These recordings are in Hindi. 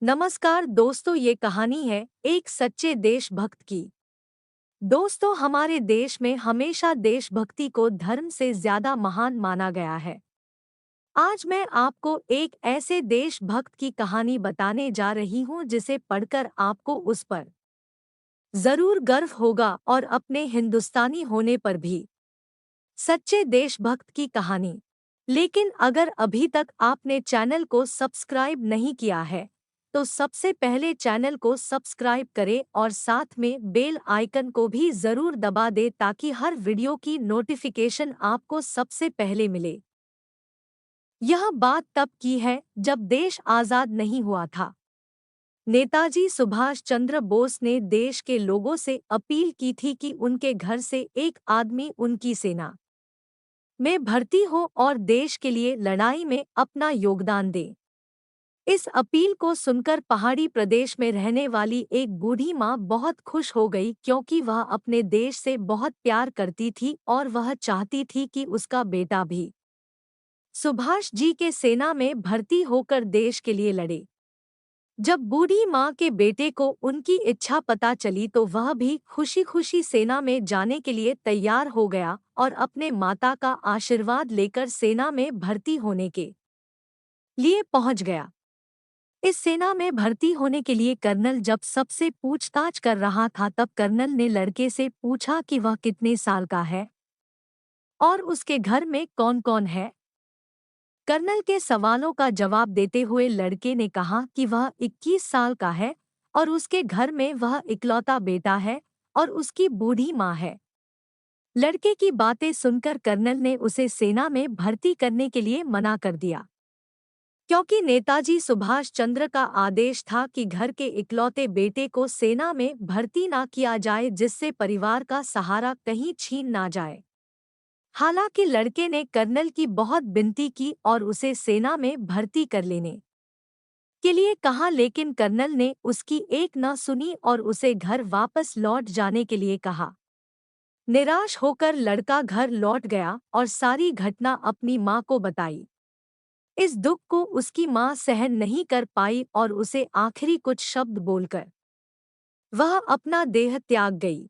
नमस्कार दोस्तों, ये कहानी है एक सच्चे देशभक्त की। दोस्तों, हमारे देश में हमेशा देशभक्ति को धर्म से ज्यादा महान माना गया है। आज मैं आपको एक ऐसे देशभक्त की कहानी बताने जा रही हूँ जिसे पढ़कर आपको उस पर जरूर गर्व होगा और अपने हिंदुस्तानी होने पर भी। सच्चे देशभक्त की कहानी। लेकिन अगर अभी तक आपने चैनल को सब्सक्राइब नहीं किया है तो सबसे पहले चैनल को सब्सक्राइब करें और साथ में बेल आइकन को भी जरूर दबा दें ताकि हर वीडियो की नोटिफिकेशन आपको सबसे पहले मिले। यह बात तब की है जब देश आज़ाद नहीं हुआ था। नेताजी सुभाष चंद्र बोस ने देश के लोगों से अपील की थी कि उनके घर से एक आदमी उनकी सेना में भर्ती हो और देश के लिए लड़ाई में अपना योगदान दे। इस अपील को सुनकर पहाड़ी प्रदेश में रहने वाली एक बूढ़ी माँ बहुत खुश हो गई क्योंकि वह अपने देश से बहुत प्यार करती थी और वह चाहती थी कि उसका बेटा भी सुभाष जी के सेना में भर्ती होकर देश के लिए लड़े। जब बूढ़ी माँ के बेटे को उनकी इच्छा पता चली तो वह भी खुशी खुशी सेना में जाने के लिए तैयार हो गया और अपने माता का आशीर्वाद लेकर सेना में भर्ती होने के लिए पहुंच गया। इस सेना में भर्ती होने के लिए कर्नल जब सबसे पूछताछ कर रहा था तब कर्नल ने लड़के से पूछा कि वह कितने साल का है और उसके घर में कौन कौन है। कर्नल के सवालों का जवाब देते हुए लड़के ने कहा कि वह 21 साल का है और उसके घर में वह इकलौता बेटा है और उसकी बूढ़ी माँ है। लड़के की बातें सुनकर कर्नल ने उसे सेना में भर्ती करने के लिए मना कर दिया क्योंकि नेताजी सुभाष चंद्र का आदेश था कि घर के इकलौते बेटे को सेना में भर्ती ना किया जाए जिससे परिवार का सहारा कहीं छीन ना जाए। हालांकि लड़के ने कर्नल की बहुत विनती की और उसे सेना में भर्ती कर लेने के लिए कहा लेकिन कर्नल ने उसकी एक न सुनी और उसे घर वापस लौट जाने के लिए कहा। निराश होकर लड़का घर लौट गया और सारी घटना अपनी माँ को बताई। इस दुख को उसकी माँ सहन नहीं कर पाई और उसे आखिरी कुछ शब्द बोलकर वह अपना देह त्याग गई।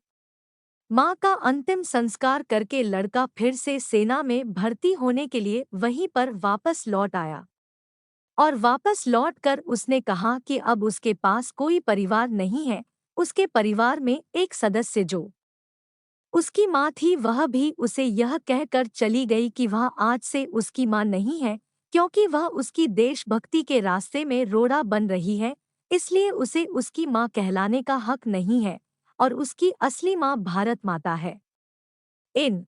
माँ का अंतिम संस्कार करके लड़का फिर से सेना में भर्ती होने के लिए वहीं पर वापस लौट आया और वापस लौटकर उसने कहा कि अब उसके पास कोई परिवार नहीं है। उसके परिवार में एक सदस्य जो उसकी माँ थी वह भी उसे यह कहकर चली गई कि वह आज से उसकी माँ नहीं है क्योंकि वह उसकी देशभक्ति के रास्ते में रोड़ा बन रही है, इसलिए उसे उसकी माँ कहलाने का हक नहीं है और उसकी असली माँ भारत माता है। इन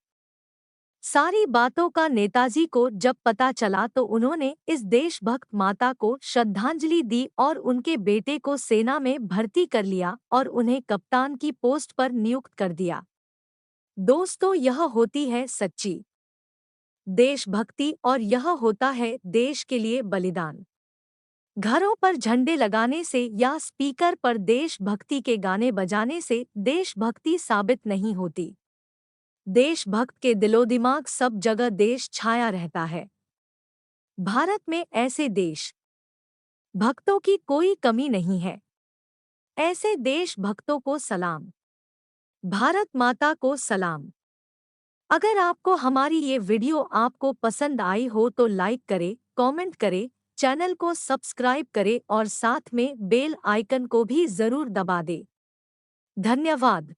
सारी बातों का नेताजी को जब पता चला तो उन्होंने इस देशभक्त माता को श्रद्धांजलि दी और उनके बेटे को सेना में भर्ती कर लिया और उन्हें कप्तान की पोस्ट पर नियुक्त कर दिया। दोस्तों, यह होती है सच्ची देशभक्ति और यह होता है देश के लिए बलिदान। घरों पर झंडे लगाने से या स्पीकर पर देशभक्ति के गाने बजाने से देशभक्ति साबित नहीं होती। देशभक्त के दिलोदिमाग सब जगह देश छाया रहता है। भारत में ऐसे देश भक्तों की कोई कमी नहीं है। ऐसे देशभक्तों को सलाम। भारत माता को सलाम। अगर आपको हमारी ये वीडियो आपको पसंद आई हो तो लाइक करें, कमेंट करें, चैनल को सब्सक्राइब करें और साथ में बेल आइकन को भी जरूर दबा दें। धन्यवाद।